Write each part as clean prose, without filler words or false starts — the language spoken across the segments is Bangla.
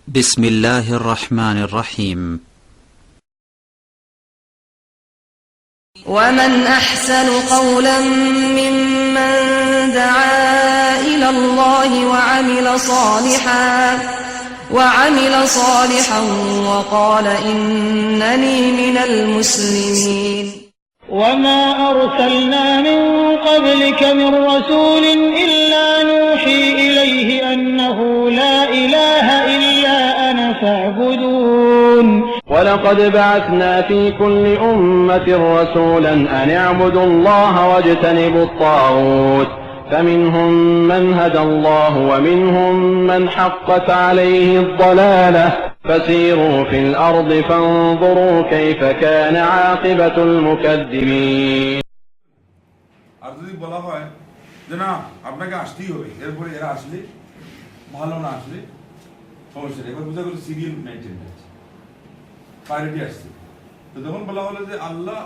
بسم الله الرحمن الرحيم. ومن أحسن قولا ممن دعا إلى الله وعمل صالحا وقال إنني من المسلمين. وما أرسلنا من قبلك من رسول إلا نوحي إليه أنه لا إله إلا أنا فاعبدون. ولقد بعثنا في كل أمة رسولا أن اعبدوا الله واجتنبوا الطاغوت فمنهم من هدى الله ومنهم من حقت عليه الضلالة فسيروا في الأرض فانظروا كيف كان عاقبة المكذبين. আর যদি বলা হয় যে না আপনাকে আসতেই হবে, এরপরে এরা আসলে ভালো, না আসলে সমস্যা নেই, এবার বোঝা গেল সিরিয়াল মেনটেন হচ্ছে, প্রায়োরিটি আসছে। তো তখন বলা হলো যে আল্লাহ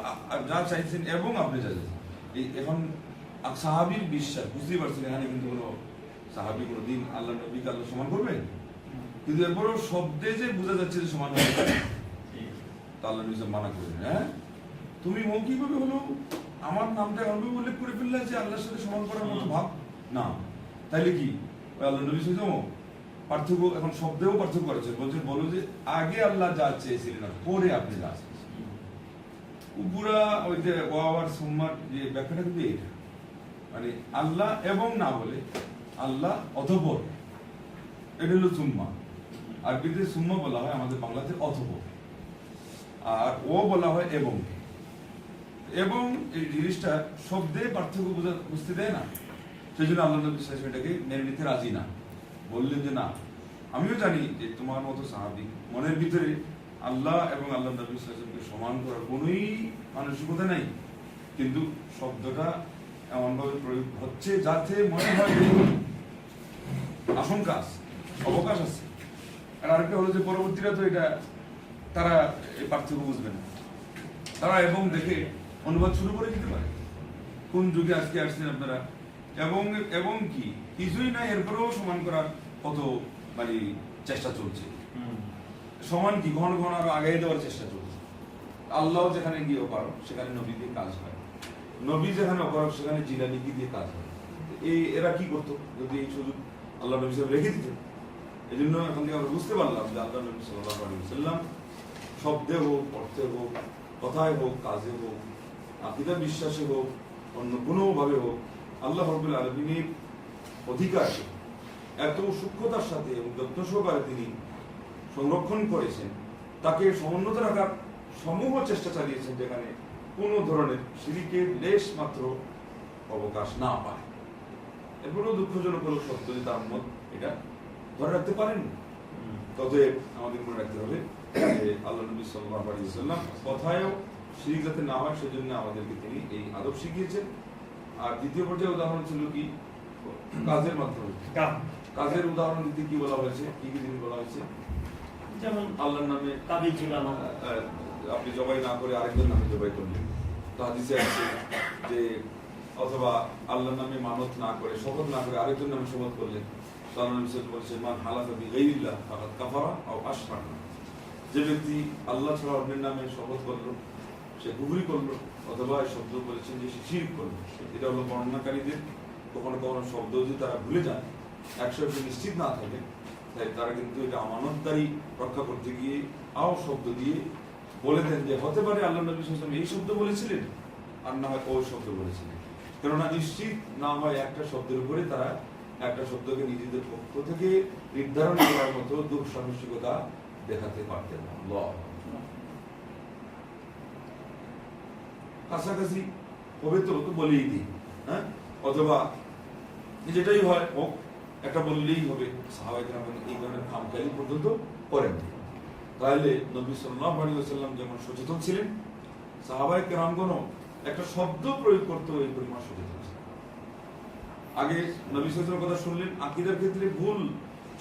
যা চাইছেন এবং আপনি যা চাইছেন, এই এখন সাহাবীর বিশ্বাস বুঝতেই পারছেন, এখানে কিন্তু কোনো সাহাবী কোনোদিন আল্লাহ নবীকে আল্লাহ সমান করবেন, কিন্তু এরপরও শব্দে যে বোঝা যাচ্ছে যে সমান হবে, তা আল্লাহ নবী মানা করবেন। হ্যাঁ, তুমি মৌখিকভাবে হলো আমার নামটা এমন উল্লেখ করে ফেললে যে আল্লাহর সাথে সমান করার মতো ভাব না, তাইলে কি আল্লাহ নবী সাথে পার্থক্য, এখন শব্দেও পার্থক্য করেছে, বলছেন বলো যে আগে আল্লাহ যা চেয়েছিলেন পরে আপনি যা চেয়েছেন। পুরা ওই যে ওয়াওয়ার সুম্মার যে ব্যাখ্যাটা কিন্তু এইটা, মানে আল্লাহ এবং না বলে আল্লাহ অতঃপর, এটা হলো সুম্মা। আরবিতে সুম্মা বলা হয়, আমাদের বাংলাতে অতঃপর, আর ও বলা হয় এবং। এবং এই জিনিসটা শব্দে পার্থক্য বুঝতে দেয় না, সেই জন্য আল্লাহ নবী এটাকে মেনে নিতে রাজি না, বললেন যে না, আমিও জানি যে তোমার মতো সাহাবী মনের ভিতরে আল্লাহ এবং আল্লাহ নবী সাল্লাল্লাহু সমান করার কোনোই মানসিকতা নাই, কিন্তু শব্দটা এমন ভাবে প্রয়োগ হচ্ছে যাতে মনে হয় আশঙ্কা আছে, অবকাশ আছে। আর আরেকটা হলো যে পরবর্তীরা তো এটা তারা এই পার্থক্য বুঝবে না, তারা এবং দেখে অনুবাদ শুরু করে দিতে পারে। কোন যুগে আজকে আসছেন আপনারা, এবং এবং কি কিছুই না, এরপরেও সমান করার কত মানে চেষ্টা চলছে, সমান কি ঘন ঘন আরো আগাই দেওয়ার চেষ্টা চলছে। আল্লাহ যেখানে গিয়ে পারো সেখানে নবী দিয়ে কাজ হয়, নবী যেখানে অপারক সেখানে জিলানি দিয়ে কাজ হয়। এরা কি করতো যদি এই সুযোগ আল্লাহ নবী সাহেব রেখে দিতেন? এই জন্য এখন থেকে আমরা বুঝতে পারলাম যে আল্লাহ নবী সাল্লাল্লাহু আলাইহি ওয়াসাল্লাম শব্দে হোক, অর্থে হোক, কথায় হোক, কাজে হোক, আকীদা বিশ্বাসে হোক, অন্য কোনো ভাবে হোক, আল্লাহ রাব্বুল আলামিনের অধিকার এত সূক্ষ্মতার সাথে এবং যত্ন সহকারে তিনি সংরক্ষণ করেছেন, তাকে সমুন্নত রাখার সমূহ চেষ্টা চালিয়েছেন, যেখানে কোনো ধরনের শিরকের লেশ মাত্র অবকাশ না পায়। এরপরেও দুঃখজনক হলো সত্য যে তার মত এটা ধরে রাখতে পারেন। ততএব আমাদের মনে রাখতে হবে যে আল্লাহ নবী সাল্লাল্লাহু আলাইহি ওয়াসাল্লাম কথায়ও শিরক যাতে না হয় সেজন্য আমাদেরকে তিনি এই আদব শিখিয়েছেন। আর দ্বিতীয় পর্যায়ে উদাহরণ ছিল কি কাজের মাধ্যমে, কাজের উদাহরণ দিতে কি বলা হয়েছে, কি কি জিনিস বলা হয়েছে, যেমন আল্লাহর নামে তাবিজ ঝুলানো, আপনি জবাই না করে আরেকজন নামে জবাই করলেন। তো হাদিসে আছে যে অথবা আল্লাহর নামে মানত না করে, শপথ না করে আরেকজন নামে শপথ করলেন, আল্লাহ নবী সাল্লাল্লাহু আলাইহি ওয়াসাল্লাম বলেছেন মান হালাফা বিগাইরিল্লাহ ফাকাদ কাফারা আও আশরাকা। যে ব্যক্তি আল্লাহ ছাড়া অন্যের নামে শপথ করলো সে কুফরি করলো, অথবা শব্দ বলেছেন যে সে শিরক করলো। এটা হলো বর্ণনাকারীদের কখনো কখনো শব্দ যদি তারা ভুলে যান, 100% নিশ্চিত না থাকে, তাই তারা কিন্তু এটা আমানতদারি রক্ষা করতে গিয়ে আও শব্দ দিয়ে বলে দেন যে হতে পারে আল্লাহ নবী সাল্লাল্লাহু আলাইহি ওয়াসাল্লাম এই শব্দ বলেছিলেন, আর না হয় ওই শব্দ বলেছিলেন। কেননা নিশ্চিত না হয় একটা শব্দের উপরে তারা একটা শব্দকে নিজেদের পক্ষ থেকে নির্ধারণ করার মতো দুঃসাহসিকতা দেখাতে পারতেন না। কাছাকাছি হবে তো বলেই দিই, হ্যাঁ, অথবা যেটাই হয় হোক একটা বললেই হবে। সাহাবায়ে কেরাম এই ধরনের খামখেয়ালি পর্যন্ত করেন। তাহলে নবী সাল্লাল্লাহু আলাইহি ওয়াসাল্লাম যেমন সচেতন ছিলেন, সাহাবায়ে কেরামগণও একটা শব্দ প্রয়োগ করতে এই পরিমাণ সচেতন ছিলেন। আগে নবী সাল্লাল্লাহু আলাইহি ওয়াসাল্লামের কথা শুনলেন, আকীদার ক্ষেত্রে ভুল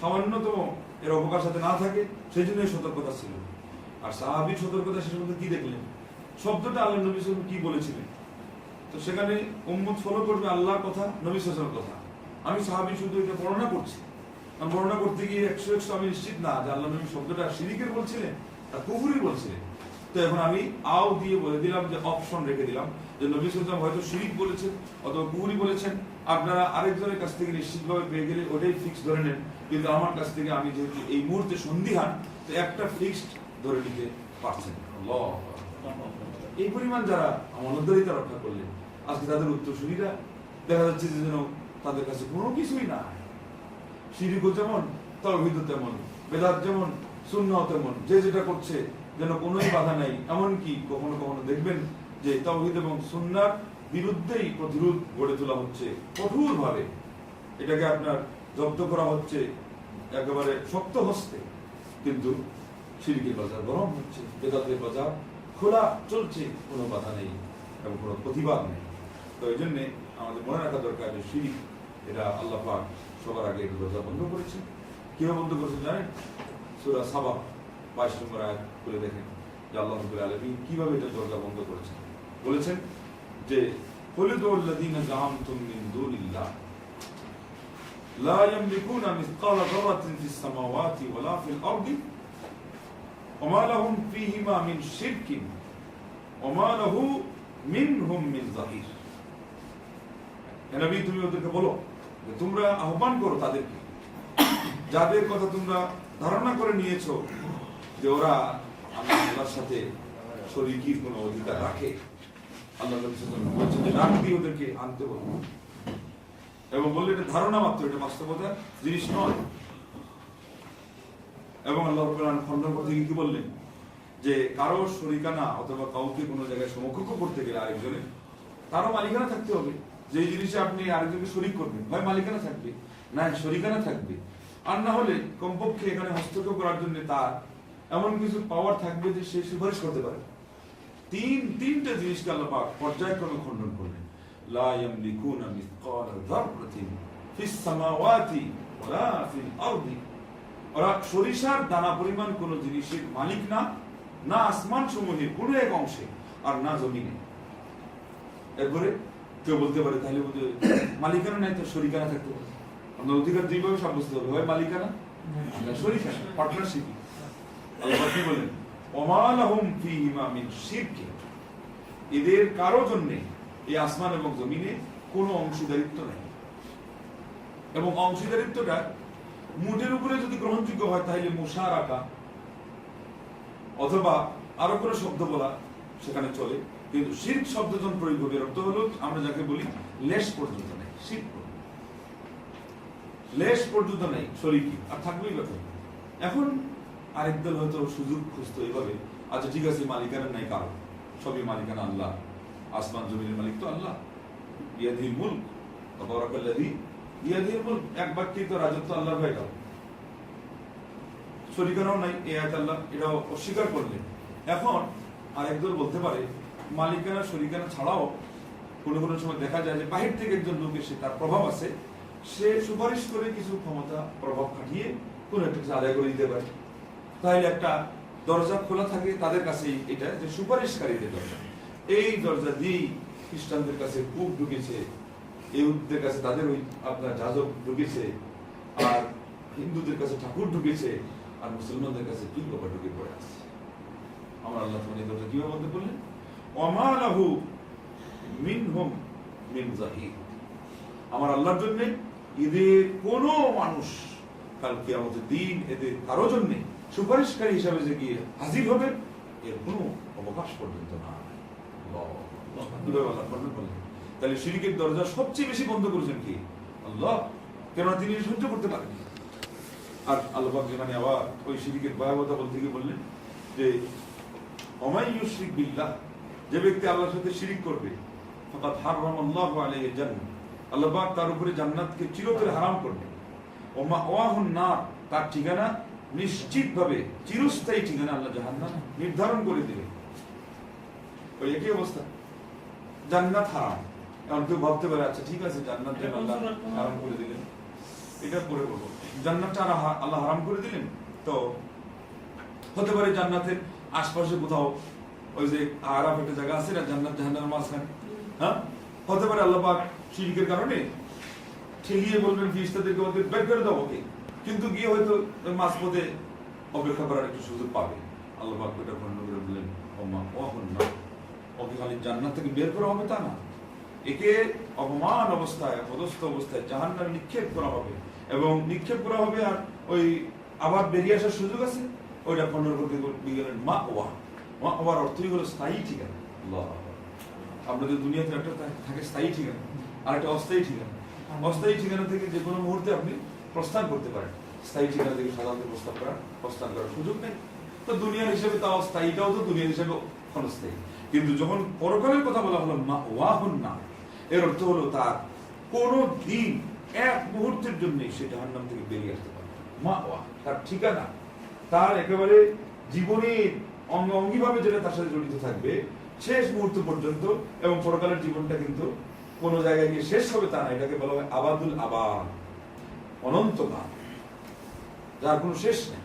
সামান্যতম এর অবকাশ যাতে না থাকে সেই জন্য এই সতর্কতা ছিল। আর সাহাবীর সতর্কতা শেষ পর্যন্ত কি দেখলেন, শব্দটা আল্লাহ নবী সাল্লাল্লাহু আলাইহি ওয়াসাল্লাম কি বলেছিলেন, তো সেখানে উম্মত ফলো করবে আল্লাহর কথা, নবী সাল্লাল্লাহু আলাইহি ওয়াসাল্লামের কথা। আমি সাহাবী শুধু এটা বর্ণনা করছি, আমি বর্ণনা করতে গিয়ে 100 আমি নিশ্চিত না যে আল্লাহ নবী শব্দটা শিরিকের বলছিলেন আর কুফরির বলছিলেন। তো এখন আমি আও দিয়ে বলে দিলাম, যে অপশন রেখে দিলাম যে নবী সাল্লাল্লাহু আলাইহি ওয়াসাল্লাম হয়তো শিরিক বলেছেন অথবা কুফরি বলেছেন। আপনারা আরেকজনের কাছ থেকে নিশ্চিতভাবে পেয়ে গেলে ওটাই ফিক্স ধরে নেন, কিন্তু আমার কাছ থেকে আমি যেহেতু এই মুহূর্তে সন্দিহান, তো একটা ফিক্সড ধরে নিতে পারছেন। আল্লাহ, এই পরিমাণ যারা আমানতদারিতা রক্ষা করলেন, আজকে তাদের উত্তরসূরিরা দেখা যাচ্ছে যে যেন তাদের কাছে কোনো কিছুই না। শিরিকও যেমন, তাওহীদও তেমন, বেদাত যেমন, সুন্নাহ তেমন, যে যেটা করছে যেন কোনোই বাধা নাই। এমনকি কখনো কখনো দেখবেন যে তাওহীদ এবং সুন্নাহর বিরুদ্ধেই প্রতিরোধ গড়ে তোলা হচ্ছে কঠোরভাবে, এটাকে আপনার জব্দ করা হচ্ছে একেবারে শক্ত হস্তে, কিন্তু শিরকের বাজার গরম হচ্ছে, বেদাতের বাজার খোলা চলছে, কোনো বাধা নেই এবং কোনো প্রতিবাদ নেই। তো এই জন্যে আমাদের মনে রাখা দরকার যে শিরিক, এটা আল্লাহ পাক সবার আগে দরজা বন্ধ করেছেন। কিভাবে বন্ধ করেছেন জানেন? সূরা সাবা 22 নম্বর আয়াত খুলে দেখেন যে আল্লাহ রাব্বুল আলামিন কিভাবে এটা দরজা বন্ধ করেছেন। বলেছেন যে কুলুল্লাযীনা জাআমতুম মিন দুনিল্লাহ লা ইয়ামলিকুনা মিসকালা যাররাতিন ফিস সামাওয়াতি ওয়ালা ফিল আরদি ওয়া মা লাহুম ফীহিমা মিন শিরকিন ওয়া মা লাহু মিনহুম মিন যাহির। হে নবী, তুমি ওদেরকে বলো যে তোমরা আহ্বান করো তাদেরকে, যাদের কথা তোমরা ধারণা করে নিয়েছো যে ওরা আল্লাহর সাথে শরীকির কোনো অধিকার রাখে। আল্লাহ বলছেন যে ডাক দিয়ে ওদেরকে আনতে বলবো, এবং বললে এটা ধারণা মাত্র, এটা বাস্তবতার জিনিস নয়। এবং আল্লাহ রাব্বুল আলামিন খণ্ডন করতে গিয়ে কি বললেন? যে কারো শরীকানা অথবা কাউকে কোনো জায়গায় সমকক্ষ করতে গেলে আরেকজনের, তারও মালিকানা থাকতে হবে। যে জিনিসে আপনি আরেকজনকে শরীক করবেন, হয় মালিকানা থাকবে না শরীকানা থাকবে, আর না হলে কমপক্ষে এখানে হস্তক্ষেপ করার জন্য তার এমন কিছু পাওয়ার থাকবে যে সে সুপারিশ করতে পারে। তিনটা জিনিসকে আল্লাহ পাক পর্যায়ক্রমে খণ্ডন করলেন। লা ইয়ামলিকুনা মিসকালা যাররাতিন ফিস সামাওয়াতি ওয়ালা ফিল আরদি। ওরা সরিষার দানা পরিমাণ কোন জিনিসের মালিক না, না আসমান সমূহের কোনো এক অংশে, আর না জমিনে। এরপরে কেউ বলতে পারে তাহলে মালিকানা নাই তো শরিকানা থাকতে পারে। আপনার অধিকার দুইভাবে সাব্যস্ত হবে, হয় মালিকানা না শরিকানা, পার্টনারশিপ। আল্লাহ কি বলেন? ওমা লাহুম ফীহিমা মিন শিরকিন। এদের কারো জন্য এই আসমান এবং জমিনে কোনো অংশীদারিত্ব নাই, এবং অংশীদারিত্বটা মুঠের উপরে যদি গ্রহণযোগ্য হয় তাহলে মুশারাকা অথবা আরো কোনো শব্দ বলা সেখানে চলে, কিন্তু শিরক শব্দ যখন প্রয়োগ হবে অর্থ হলো আমরা যাকে বলি লেশ পর্যন্ত নেই, শিরক লেশ পর্যন্ত নেই শরীকি, আর থাকবেই কথা। এখন আরেক দল হয়তো সুযোগ খুঁজতো এইভাবে, আচ্ছা ঠিক আছে মালিকানা নাই কারো, সবই মালিকানা আল্লাহ, আসমান জমিনের মালিক তো আল্লাহ, বিয়াদিল মুলক তাবারাকাল্লাযী বিয়াদিল মুলক, এক বাক্যে তো রাজত্ব আল্লাহর হয়ে গেল, শরীকানাও নাই। এই আয়াত আল্লাহ এটাও অস্বীকার করলেন। এখন আরেকদল বলতে পারে মালিকানা শরীকানা ছাড়াও কোনো কোনো সময় দেখা যায় যে বাহির থেকে একজন লোক এসে, তার প্রভাব আছে, সে সুপারিশ করে কিছু ক্ষমতা প্রভাব খাটিয়ে কোনো একটা কিছু আদায় করে দিতে পারে। তাহলে একটা দরজা খোলা থাকে তাদের কাছে, এটা যে সুপারিশকারীদের দরজা। এই দরজা দিয়েই খ্রিস্টানদের কাছে কূপ ঢুকেছে, ইহুদিদের কাছে তাদের ওই আপনার যাজক ঢুকেছে, আর হিন্দুদের কাছে ঠাকুর ঢুকেছে, আর মুসলমানদের কাছে পীর বাবা ঢুকে পড়ে আছে। আমার আল্লাহ তোমার এই দরজা কিভাবে বলতে বললেন? ওমা লাহু মিনহুম মিন যাহির। আমার আল্লাহর জন্য এদের কোন মানুষ কাল কিয়ামতের দিন এদের কারো জন্য সুপারিশকারী হিসাবে যে গিয়ে হাজির হবে, এর কোনো অবকাশ পর্যন্ত না। তাহলে শিরকের দরজা সবচেয়ে বেশি বন্ধ করেছেন কি? আল্লাহ। কেন? তিনি সহ্য করতে পারেন। আর আল্লাহ পাক যেখানে আবার ওই শিরকের ভয়াবহতা বলতে গিয়ে বললেন যে ওমাই ইউশরিক বিল্লাহ, যে ব্যক্তি আল্লাহর সাথে শিরক করবে, ফাকাদ হারামাল্লাহু আলাইহি জান্নাহ, আল্লাহ পাক তার উপরে জান্নাতকে চিরতরে হারাম করবেন। ওয়া মাওয়াহুন নার, তার ঠিকানা নিশ্চিতভাবে চিরস্থায়ী ঠিকানা আল্লাহ জাহান্নাম নির্ধারণ করে দিবেন। ওই একই অবস্থা, জান্নাত হারাম। এখন কেউ ভাবতে পারে আচ্ছা ঠিক আছে জান্নাত আল্লাহ হারাম করে দিলেন, এটা পরে বলবো, জান্নাতটা আল্লাহ হারাম করে দিলেন, তো হতে পারে জান্নাতের আশপাশে কোথাও ওই যে আরাফ একটা জায়গা আছে না, জান্নাত জাহান্নামের মাঝখানে, হ্যাঁ, হতে পারে আল্লাহ পাক শিরকের কারণে ঠেলিয়ে বলবেন ফেরেশতাদেরকে ওদের বের করে দাও, ওকে কিন্তু গিয়ে হয়তো মাঝপথে অপেক্ষা করার একটু সুযোগ পাবে। আল্লাহ পাক এটা বর্ণনা করে বললেন ওমা ওয়াহুন না, ওকে খালি জান্নাত থেকে বের করা হবে তা না, একে অপমান অবস্থায় অপদস্থ অবস্থায় জাহান্নামে নিক্ষেপ করা হবে, এবং নিক্ষেপ করা হবে আর ওই আবার বেরিয়ে আসার সুযোগ আছে ওইটা খণ্ডন করতে গেলেন মা ওয়া। মা ওয়ার অর্থই হলো স্থায়ী ঠিকানা। আল্লাহ, আপনাদের দুনিয়াতে একটা থাকে স্থায়ী ঠিকানা আর একটা অস্থায়ী ঠিকানা। অস্থায়ী ঠিকানা থেকে যে কোনো মুহূর্তে আপনি প্রস্থান করতে পারেন, স্থায়ী ঠিকানা থেকে সাধারণত প্রস্থান করার সুযোগ নেই। তো দুনিয়ার হিসেবে তাও স্থায়ীটাও তো দুনিয়ার হিসেবে ক্ষণস্থায়ী। কিন্তু যখন পরকালের কথা বলা হলো মা ওয়াহুন না, এর অর্থ হলো তার কোনো দিন এক মুহূর্তের জন্য সে জাহান্নাম থেকে বেরিয়ে আসতে পারে। মা ওয়া তার ঠিকানা, তার একেবারে জীবনের অঙ্গিভাবে যেটা তার সাথে জড়িত থাকবে শেষ মুহূর্ত পর্যন্ত, এবং পরকালের জীবনটা কিন্তু কোন জায়গায় গিয়ে শেষ হবে তা না। এটাকে বলা হয় আবাদুল আবাদ, অনন্তকাল, যার কোনো শেষ নেই।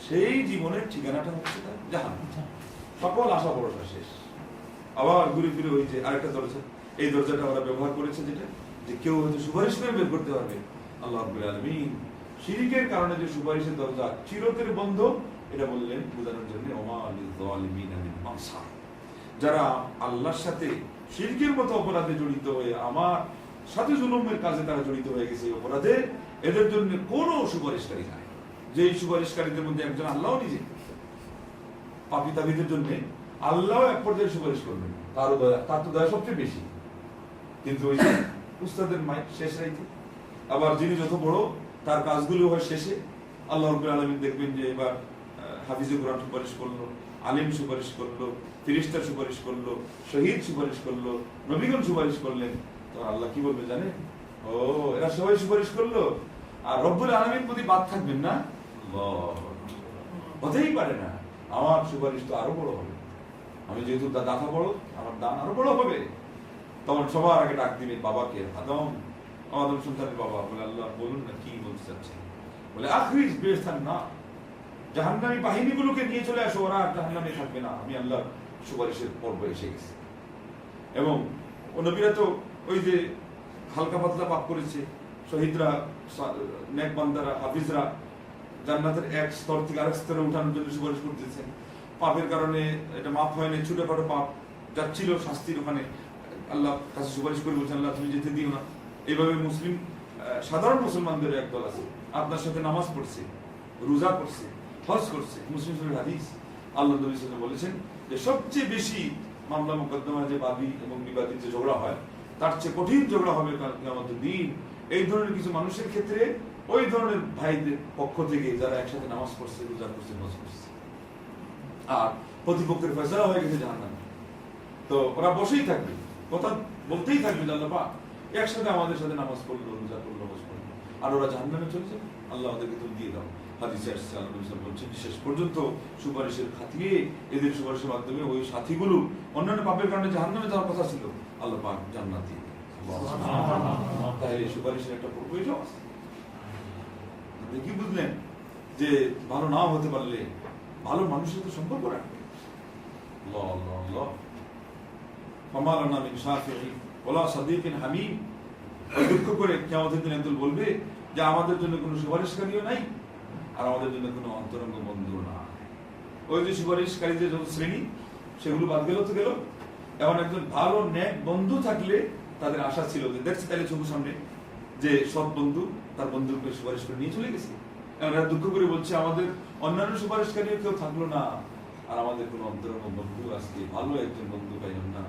সেই জীবনের ঠিকানাটা হচ্ছে তার জাহান্নাম। সকল আশা ভরসা শেষ। আবার ঘুরে ফিরে ওই যে আরেকটা দরজা, এই দরজাটা ওরা ব্যবহার করেছে যেটা যে কেউ হয়তো সুপারিশ করে বের করতে পারবে। আল্লাহ রাব্বুল আলামিন শিরকের কারণে যে সুপারিশের দরজা চিরতরে বন্ধ, এটা বললেন বোঝানোর জন্য ওমা লিয-যালিমিনা মিন আনসার। যারা আল্লাহর সাথে শিরকের মতো অপরাধে জড়িত হয়ে আমার সাথে জুলুমের কাজে তারা জড়িত হয়ে গেছে, অপরাধে এদের জন্য কোনো সুপারিশকারী নাই। যেই সুপারিশকারীদের মধ্যে একজন আল্লাহ নিজে, পাপী তাবিদের জন্য আল্লাহ এক পর্যায়ে সুপারিশ করবেন, তার তো দয়া সবচেয়ে বেশি। কিন্তু ওই যে উস্তাদের মাইক শেষ রাইতে, আবার যিনি যত বড় তার কাজগুলো হয় শেষে। আল্লাহ রাব্বুল আলামিন দেখবেন যে এবার হাফিজে কোরআন সুপারিশ করলো, আলিম সুপারিশ করলো, ফেরেশতা সুপারিশ করলো, শহীদ সুপারিশ করলো, নবীগণ সুপারিশ করলেন। তো আল্লাহ কি বলবে জানেন? ও এরা সবাই সুপারিশ করলো আর রব্বুল আলামিন প্রতি বাদ থাকবেন না? হতেই পারে না, আমার সুপারিশ তো আরো বড় হবে। আমি যেহেতু দাতা বড়, আমার দান আরো বড় হবে। তখন সবার আগে ডাক দিবে বাবাকে, আদম সন্তানের বাবা। বলে আল্লাহ বলুন না কি বলতে চাচ্ছেন? বলে আখরিজ বেস্তান না, জাহান্নামী বাহিনীগুলোকে নিয়ে চলে আসো, ওরা জাহান্নামে থাকবে না। আমি আল্লাহ সুপারিশের পর্ব এসে গেছি। এবং নবীরা তো ওই যে হালকা পাতলা পাপ করেছে, শহীদরা, নেক বান্দারা, হাফিজরা জান্নাতের এক স্তর থেকে আরেক স্তরে উঠানোর জন্য সুপারিশ করতেছেন। পাপের কারণে এটা মাফ হয়নি, ছোটখাটো পাপ যাচ্ছিল শাস্তির ওখানে, আল্লাহ কাছে সুপারিশ করে বলছেন আল্লাহ তুমি যেতে দিও না। এইভাবে মুসলিম সাধারণ মুসলমানদের একদল আছে, আপনার সাথে নামাজ পড়ছে, রোজা করছে, হজ করছে, মুসলিম শরীফের হাদিস। আল্লাহ নবী সাল্লাল্লাহু আলাইহি ওয়াসাল্লাম বলেছেন যে সবচেয়ে বেশি মামলা মোকদ্দমা যে বাদী এবং বিবাদীর যে ঝগড়া হয়, তার চেয়ে কঠিন ঝগড়া হবে কিয়ামতের দিন এই ধরনের কিছু মানুষের ক্ষেত্রে, ওই ধরনের ভাইদের পক্ষ থেকে যারা একসাথে নামাজ পড়ছে, রোজা করছে, হজ করছে, আর প্রতিপক্ষের ফয়সালা হয়ে গেছে জাহান্নামে। তো ওরা বসেই থাকবে, কথা বলতেই থাকবে যে আল্লাহ পাক একসাথে আমাদের সাথে নামাজ পড়লো, রোজা করলো, হজ করলো, আর ওরা জাহান্নামে চলে যাবে। আল্লাহ ওদেরকে তুমি দিয়ে দাও। হাদিসে আসছে আল্লাহ নবী সাল্লাল্লাহু আলাইহি ওয়াসাল্লাম বলছেন শেষ পর্যন্ত সুপারিশের খাতিরে এদের সুপারিশের মাধ্যমে ওই সাথীগুলো অন্যান্য পাপের কারণে জাহান্নামে যাওয়ার কথা ছিল, আল্লাহ পাক জান্নাত দিয়ে দেন। তাহলে সুপারিশের একটা পূর্বই আছে। আপনি কি বুঝলেন যে ভালো নাও হতে পারলে ভালো মানুষের তো সম্পর্ক রাখবে। আল্লাহ আল্লাহ আল্লাহ ফামালানা মিন শাফিঈ ওয়ালা সাদীকিন হামীম। দুঃখ করে কিয়ামতের দিন একদল বলবে যে আমাদের জন্য কোনো সুপারিশকারীও নাই আর আমাদের জন্য কোনো অন্তরঙ্গ বন্ধুও না। ওই যে সুপারিশকারীদের যত শ্রেণী সেগুলো বাদ গেল তো গেল। এমন একজন ভালো নেক বন্ধু থাকলে তাদের আশা ছিল যে দেখছে তাহলে চোখের সামনে যে সৎ বন্ধু তার বন্ধুকে সুপারিশ করে নিয়ে চলে গেছে। এরা দুঃখ করে বলছে আমাদের অন্যান্য সুপারিশকারী কেউ থাকলো না আর আমাদের কোনো অন্তরঙ্গ বন্ধু আজকে ভালো একজন বন্ধু পাইলাম না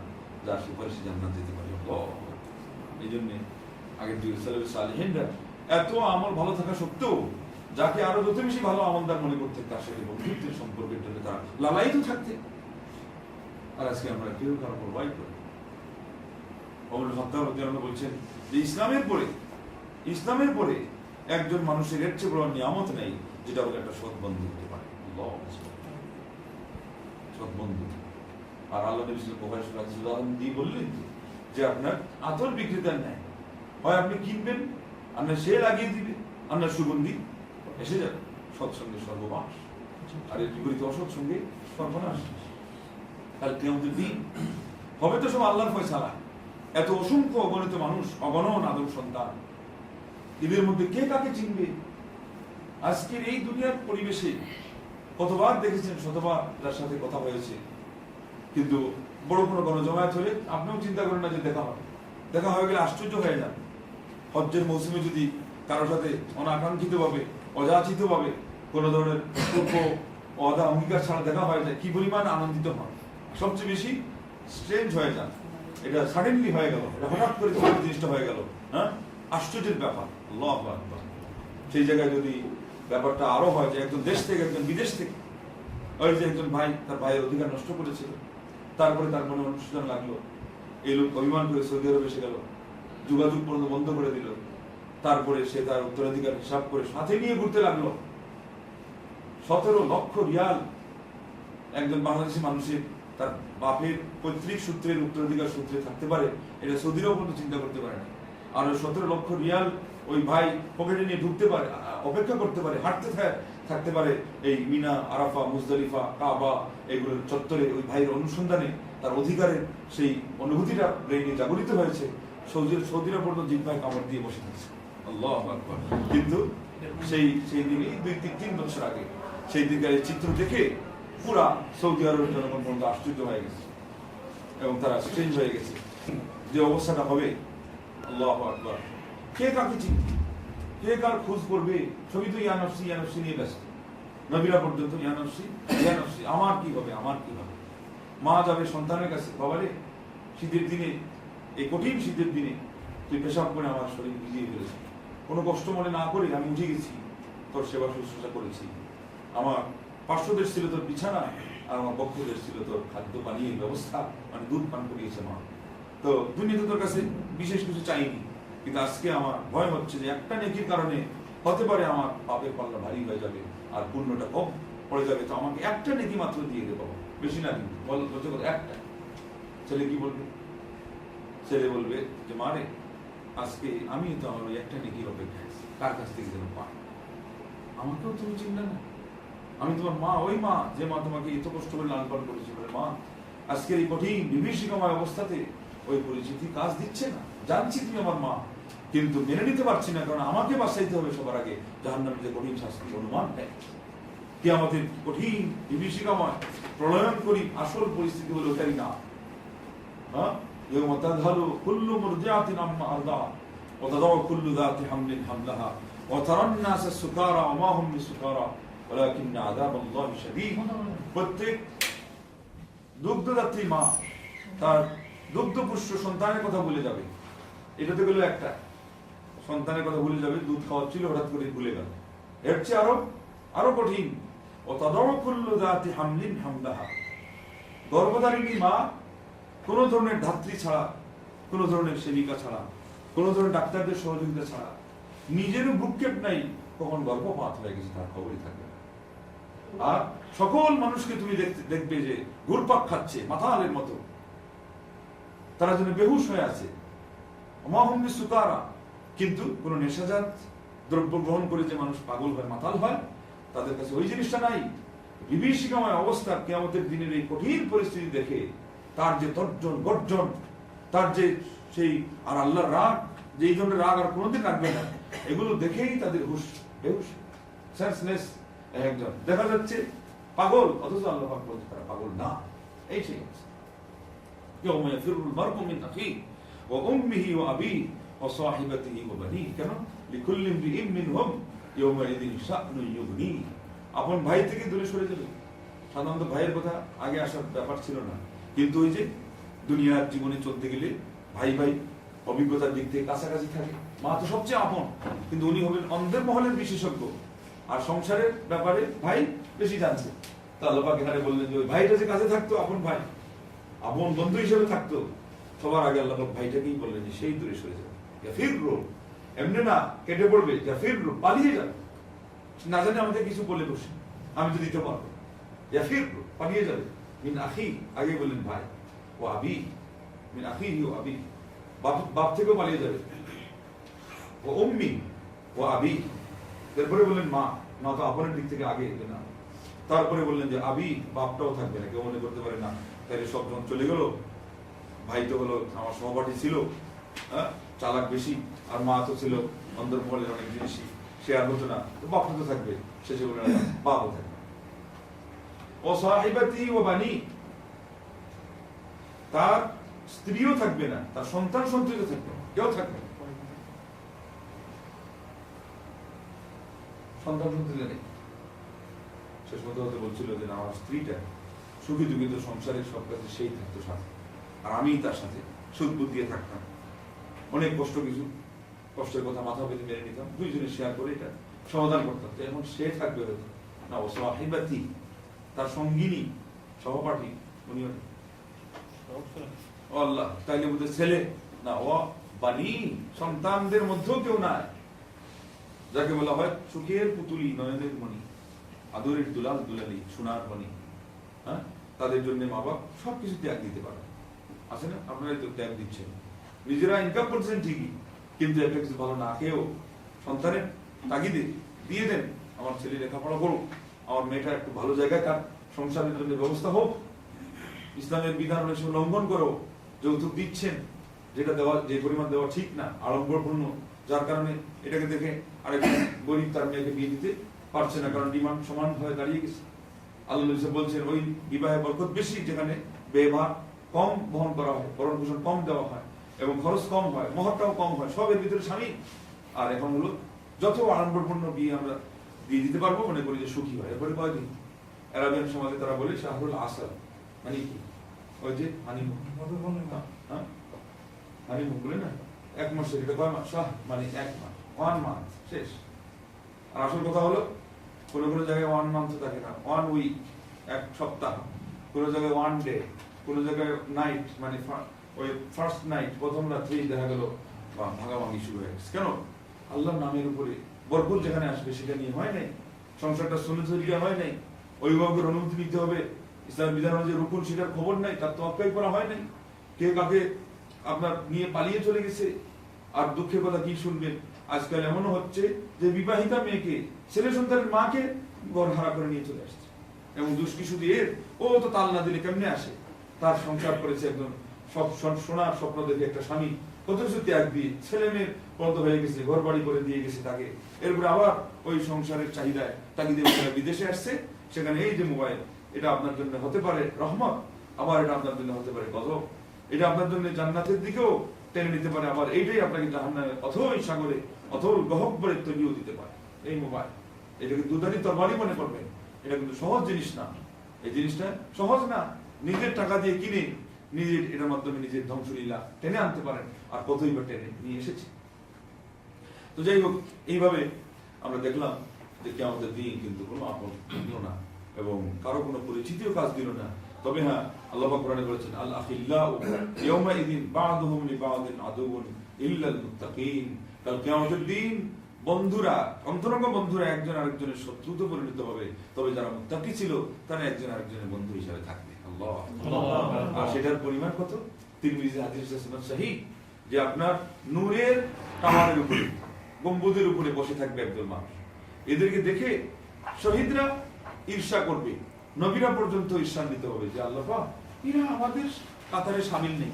যার সুপারিশে জান্নাত যেতে পারে। এই জন্য আগের যুগের সালেফে সালেহিনরা এত আমল ভালো থাকা সত্ত্বেও যাকে আরো যত বেশি ভালো আমলদার মনে করতেন তার সাথে বন্ধুত্বের সম্পর্কের জন্য তারা লালায়িত থাকতে। আর আজকে আমরা কেউ কারো প্রবাই করি। ওমর খাত্তাব রাদিয়াল্লাহু আনহু বলছেন যে ইসলামের পরে একজন মানুষের এর চেয়ে বড় নিয়ামত নেই যেটা হলো একটা সৎ বন্ধু হতে পারে। সৎ বন্ধু। আর আল্লাহ নবী সাল্লাল্লাহু আলাইহি ওয়াসাল্লাম উদাহরণ দিয়ে বললেন যে আপনার আতর বিক্রেতার নেয়, হয় আপনি কিনবেন, আপনার সে লাগিয়ে দিবে, আপনার সুগন্ধি এসে যাবে। সৎসঙ্গে সর্বনাশ, আর এর বিপরীতে অসৎ সঙ্গে সর্বনাশ। কাল কিয়ামতের দিন হবে তো সব আল্লাহর ফয়সালা। এত অসংখ্য অগণিত মানুষ, অগণন আদম সন্তান, এদের মধ্যে কে কাকে চিনবে, আজকের এই দুনিয়ার পরিবেশে কতবার দেখেছেন, শতবার তার সাথে কথা হয়েছে, কিন্তু বড় কোনো গণজমায়েত হলে আপনিও চিন্তা করেন না যে দেখা হয়ে গেলে আশ্চর্য হয়ে যান। হজ্জের মৌসুমে যদি কারোর সাথে অনাকাঙ্ক্ষিত ভাবে, অযাচিত ভাবে কোনো ধরনের পূর্ব অদা অঙ্গীকার ছাড়া দেখা হয়ে যায়, কি পরিমাণ আনন্দিত হন, সবচেয়ে বেশি স্ট্রেঞ্জ হয়ে যান। এটা সাডেনলি হয়ে গেল, এটা হঠাৎ করে জিনিসটা হয়ে গেল, হ্যাঁ, আশ্চর্যের ব্যাপার। আল্লাহু আকবার। সেই জায়গায় যদি ব্যাপারটা আরো হয় যে একজন দেশ থেকে, একজন বিদেশ থেকে, ওই যে একজন ভাই তার ভাইয়ের অধিকার নষ্ট করেছিল, তারপরে তার মনে অনুশোচনা লাগলো, এই লোক অভিমান করে সৌদি আরবে এসে গেল, যোগাযোগ পর্যন্ত বন্ধ করে দিল, তারপরে সে তার উত্তরাধিকার হিসাব করে সাথে নিয়ে ঘুরতে লাগলো। 17 লক্ষ রিয়াল একজন বাংলাদেশি মানুষের তার বাপের পৈতৃক সূত্রের উত্তরাধিকার সূত্রে থাকতে পারে, এটা সৌদিরাও পর্যন্ত চিন্তা করতে পারে না। আর 17 লক্ষ রিয়াল ওই ভাই পকেটে নিয়ে ঢুকতে পারে, অপেক্ষা করতে পারে, হাঁটতে থাকতে পারে এই মিনা, আরাফা, মুজদালিফা, কাবা এগুলোর চত্বরে ওই ভাইয়ের অনুসন্ধানে তার অধিকারের সেই অনুভূতিটা ব্রেইনে জাগরিত হয়েছে। সৌদিরা পর্যন্ত জিহ্বায় কামড় দিয়ে বসে থাকছে। আল্লাহু আকবার। কিন্তু সেই দিনই 2-3 বছর আগে সেই দিনকার চিত্র দেখে পুরা সৌদি আরবের জনগণ পর্যন্ত আশ্চর্য হয়ে গেছে এবং তারা স্ট্রেঞ্জ হয়ে গেছে যে অবস্থাটা হবে। আল্লাহু আকবার। কে কাকে চিনবে, কে কার খোঁজ করবে, সবই তো ইয়ানফসি ইয়ানফসি নিয়ে ব্যস্ত। নবীরা পর্যন্ত ইয়ানফসি ইয়ানফসি, আমার কি হবে, আমার কি হবে। মা যাবে সন্তানের কাছে, বাবারে শীতের দিনে, এই কঠিন শীতের দিনে তুই পেশাব করে আমার শরীর ভিজিয়ে ফেলেছি, কোনো কষ্ট মনে না করে আমি উঠে গেছি, তোর সেবা শুশ্রূষা করেছি। আমার পার্শ্বদেশ ছিল তোর বিছানা, আর আমার বক্ষদেশ ছিল তোর খাদ্য পানীয় ব্যবস্থা, মানে দুধ পান করিয়েছে মা। তো দুনিয়াতে তোর কাছে বিশেষ কিছু চাইনি, কিন্তু আজকে আমার ভয় হচ্ছে যে একটা নেকির কারণে হতে পারে আমার পাপের পাল্লা ভারী হয়ে যাবে আর পুণ্যটা কম পড়ে যাবে, তো আমাকে একটা নেকি মাত্র দিয়ে দেবো, বেশি না কিন্তু বলতে একটা। ছেলে কি বলবে? ছেলে বলবে যে মা রে, আজকে আমি তো আমার ওই একটা নেকির অপেক্ষা, কার কাছ থেকে যেন পাই, আমাকেও তুমি চিনলে না, আমি তোমার মা, ওই মা যে মা তোমাকে এত কষ্ট করে লালন পালন করেছে, মা আজকের এই কঠিন বিভীষিকাময় অবস্থাতে ওই পরিচিতি কাজ দিচ্ছে না, জানছি তুমি আমার মা, কিন্তু মেনে নিতে পারছি না, কারণ আমাকে বাঁচাইতে হবে সবার আগে জাহান্নামের যে কঠিন শাস্তি অনুমান নেয়। কি আমাদের কঠিন বিভীষিকাময় প্রলয়ন করি, আসল পরিস্থিতি হলো ওটাই না। হ্যাঁ, يوم تذهل كل مرضعة عما أرضعت وتضع كل ذات حمل حملها وترى الناس سكارى وما هم بسكارى ولكن عذاب الله شديد। প্রত্যেক দুগ্ধদাত্রী মা তার দুগ্ধপুষ্ট সন্তানের কথা ভুলে যাবে। এটাতে গেল একটা, সন্তানের কথা ভুলে যাবে, দুধ খাওয়াচ্ছিল হঠাৎ করে ভুলে গেল। এর চেয়ে আরো কঠিন, وتضع كل ذات حمل حملها। গর্ভধারিণী মা কোন ধরনের ধাত্রী ছাড়া, কোন ধরনের সেবিকা ছাড়া, কোন ধরনের ডাক্তারদের সহযোগিতা ছাড়া, নিজেরও ভ্রুক্ষেপ নাই কখন গর্ভপাত হয়ে গেছে তার খবরই থাকবে না। আর সকল মানুষকে তুমি দেখবে যে ঘুরপাক খাচ্ছে মাতালের মতো, তারা যেন বেহুশ হয়ে আছে, অমাহম্মি সুকারা। কিন্তু কোন নেশাজাত দ্রব্য গ্রহণ করে যে মানুষ পাগল হয়, মাতাল হয়, তাদের কাছে ওই জিনিসটা নাই। বিভীষিকাময় অবস্থা কিয়ামতের দিনের এই কঠিন পরিস্থিতি দেখে তার যে তর্জন গর্জন, তার যে সেই আর আল্লাহর রাগ, যে এই ধরনের রাগ আর কোনোদিন রাখবে না, এগুলো দেখেই তাদের হুশ বেহুশ, সেন্সলেস। একজন দেখা যাচ্ছে পাগল, অথচ আল্লাহ পাক বলছে তারা পাগল না। এই সেই আছে। ইয়াউমা ইয়াফিরুল মার'উ মিন আখিহি ওয়া উম্মিহি ওয়া আবিহি ওয়া সাহিবাতিহি ওয়া বানিহি। কেন? লিকুল্লি ইমরিইন মিনহুম ইয়াউমা ইযিন শা'নুন ইউগনি। আপন ভাই থেকে দূরে সরে যাবে। সাধারণত ভাইয়ের কথা আগে আসার ব্যাপার ছিল না, কিন্তু ওই যে দুনিয়ার জীবনে চলতে গেলে ভাই ভাই অভিজ্ঞতার দিক থেকে কাছাকাছি থাকে। মা তো সবচেয়ে আপন, কিন্তু উনি হবেন অন্ধের মহলের বিশেষজ্ঞ, আর সংসারের ব্যাপারে ভাই বেশি জানছে। তা আল্লাহ পাক এখানে বললেন যে ওই ভাইটা যে কাছে থাকতো, আপন ভাই, আপন বন্ধু হিসেবে থাকতো, সবার আগে আল্লাহ পাক ভাইটাকেই বললেন যে সেই দূরে সরে যাবে। ইয়াফিরু, এমনি না কেটে পড়বে, ইয়াফিরু পালিয়ে যাবে, না জানে আমাদের কিছু বলে বসে, আমি তো দিতে পারবো। ইয়াফিরু পালিয়ে যাবে। মিন আখি, আগে বললেন ভাই, ও আবি, মিন আখিহি ও আবি, বাপ থেকেও পালিয়ে যাবে। ও উম্মি ও আবি, তারপরে বললেন মা, মা তো আপনের দিক থেকে আগে এলো না। তারপরে বললেন যে আবি, বাপটাও থাকবে না, কেউ মনে করতে পারে না তাহলে সবজন চলে গেল, ভাই তো হলো আমার সহপাঠী ছিল, চালাক বেশি, আর মা তো ছিল অন্দরমহলের অনেক জিনিসই সে আর হতো না, বাপও তো থাকবে, শেষে বলে বাপও থাকবে। ও সাহিবাতি ও বানি, তার স্ত্রীও থাকবে না, তার সন্তান সন্ততিও থাকবে না, কেউ থাকবে না, সন্তান সন্ততি নেই। শেষ মতো হতে বলছিল যে আমার স্ত্রীটা সুখী দুঃখী তো সংসারের সব কাছে সেই থাকতো সাথে, আর আমি তার সাথে সুখ বুদ্ধিয়ে থাকতাম। অনেক কষ্ট, কিছু কষ্টের কথা মাথা পেতে মেনে নিতাম, দুইজনে শেয়ার করে এটা সমাধান করতাম। তো এখন সে থাকবে হয়তো না, ও সাহিবাতি, তার সঙ্গিনী, সহপাঠী উনিও নেই। ও আল্লাহ, তাইলে বুঝতে ছেলে না, ও বানি, সন্তানদের মধ্যেও কেউ নাই, যাকে বলা হয় চোখের পুতুলি, নয়নের মণি, আদরের দুলাল দুলালি, সোনার মণি। হ্যাঁ, তাদের জন্য মা বাপ সবকিছু ত্যাগ দিতে পারে, আছে না? আপনারাই তো ত্যাগ দিচ্ছেন, নিজেরা ইনকাম করছেন ঠিকই, কিন্তু একটা কিছু ভালো না খেয়েও সন্তানের তাগিদে দিয়ে দেন, আমার ছেলে লেখাপড়া করুক, আমার মেয়েটা একটু ভালো জায়গায় তার সংসারের জন্য ব্যবস্থা হোক, ইসলামের বিধান অনুযায়ী লঙ্ঘন করো, যৌতুক দিচ্ছেন, যেটা দেওয়া, যে পরিমাণ দেওয়া ঠিক না, আড়ম্বরপূর্ণ, যার কারণে এটাকে দেখে আরেকজন গরিব তার মেয়েকে বিয়ে দিতে পারছে না, কারণ ডিমান্ড সমান হয়ে দাঁড়িয়ে গেছে। আল্লাহ বলছেন ওই বিবাহে বরকত বেশি, যেখানে ব্যয়ভার কম বহন করা হয়, ভরণ পোষণ কম দেওয়া হয় এবং খরচ কম হয়, মহরটাও কম হয়, সবের ভিতরে স্বামী। আর এখন হলো যত আড়ম্বরপূর্ণ বিয়ে আমরা দিয়ে দিতে পারবো, মনে করি যে সুখী হয়। এরপরে কয়দিন আরবিয়ান সমাজে তারা বলে শাহরুল আসাল, মানে কি ওই যে হানিমুন, হ্যাঁ হানিমুন বলে না, এক মাসের, এটা কয় মাস, শাহ মানে এক মাস, 1 মান্থ শেষ। আর আসল কথা হলো কোনো কোনো জায়গায় 1 মান্থ থাকে না, 1 উইক, এক সপ্তাহ, কোনো জায়গায় 1 ডে, কোনো জায়গায় নাইট, মানে ওই ফার্স্ট নাইট, প্রথম রাত্রেই দেখা গেল ভাগাভাগি শুরু হয়ে গেছে। কেন? আল্লাহর নামের উপরে বরকত যেখানে আসবে সেটা নিয়ে হয় নাই, সংসারটা সুন্নাত তরিকা হয় নাই, অভিভাবকের অনুমতি নিতে হবে, ইসলাম বিধান অনুযায়ী রুকুন সেটার খবর নাই, তার তো অপেক্ষা করা হয় নাই, কে কাকে আপনার নিয়ে পালিয়ে চলে গেছে। আর দুঃখের কথা কি শুনবেন, আজকাল এমনও হচ্ছে যে বিবাহিতা মেয়েকে, ছেলে সন্তানের মাকে ঘর হারা করে নিয়ে চলে আসছে, এবং দুষ্কি শুধু এর, ও তো তাল না দিলে কেমনে আসে, তার সংসার করেছে একদম সব সোনার স্বপ্ন দেখে একটা স্বামী, কত কিছু ত্যাগ দিয়ে ছেলে মেয়ের পর্দ হয়ে গেছে, ঘর বাড়ি করে দিয়ে গেছে তাকে, এরপরে আবার ওই সংসারের চাহিদায় তাগিদে বিদেশে আসছে, সেখানে এই যে মোবাইল, এটা আপনার জন্য হতে পারে রহমত, আবার এটা আপনার জন্য হতে পারে গজব, এটা আপনার জন্য জান্নাতের দিকেও টেনে নিতে পারে, আবার এইটাই আপনাকে জাহান্নামের অথই সাগরে, অথই গহব্বরে তৈরিও দিতে পারে। এই মোবাইল, এটাকে দুধারি তরবারি মনে করবেন, এটা কিন্তু সহজ জিনিস না, এই জিনিসটা সহজ না, নিজের টাকা দিয়ে কিনে নিজের এটার মাধ্যমে নিজের ধ্বংসলীলা টেনে আনতে পারেন, আর কতই বা টেনে নিয়ে এসেছে। তো যাই হোক, এইভাবে আমরা দেখলাম যে কিয়ামতের দিন কিন্তু কোনো আপদ দিল না এবং কারো কোনো পরিচিতিও কাজ দিল না। তবে হ্যাঁ, আল্লাহ পাক কোরআনে বলেছেন, আল আখিল্লাউ ইয়াউমাইযিন বা'দুহুম লিবা'দিন আদুউন ইল্লাল মুত্তাকিন, কাল কিয়ামতের দিন বন্ধুরা, অন্তরঙ্গ বন্ধুরা একজন আরেকজনের শত্রুতে পরিণত হবে, তবে যারা মুত্তাকি ছিল তারা একজন আরেকজনের বন্ধু হিসেবে থাকবে। আল্লাহ, আর সেটার পরিমাণ কত? তিরমিজি হাদিসে সুনান সহিহ, যে আপনার নূরের টাওয়ারের উপরে, গম্বুজের উপরে বসে থাকবে একদল মানুষ, এদেরকে দেখে শহীদরা ঈর্ষা করবে, নবীরা পর্যন্ত ঈর্ষান্বিত হবে যে আল্লাহ পাক, এরা আমাদের কাতারে শামিল নেই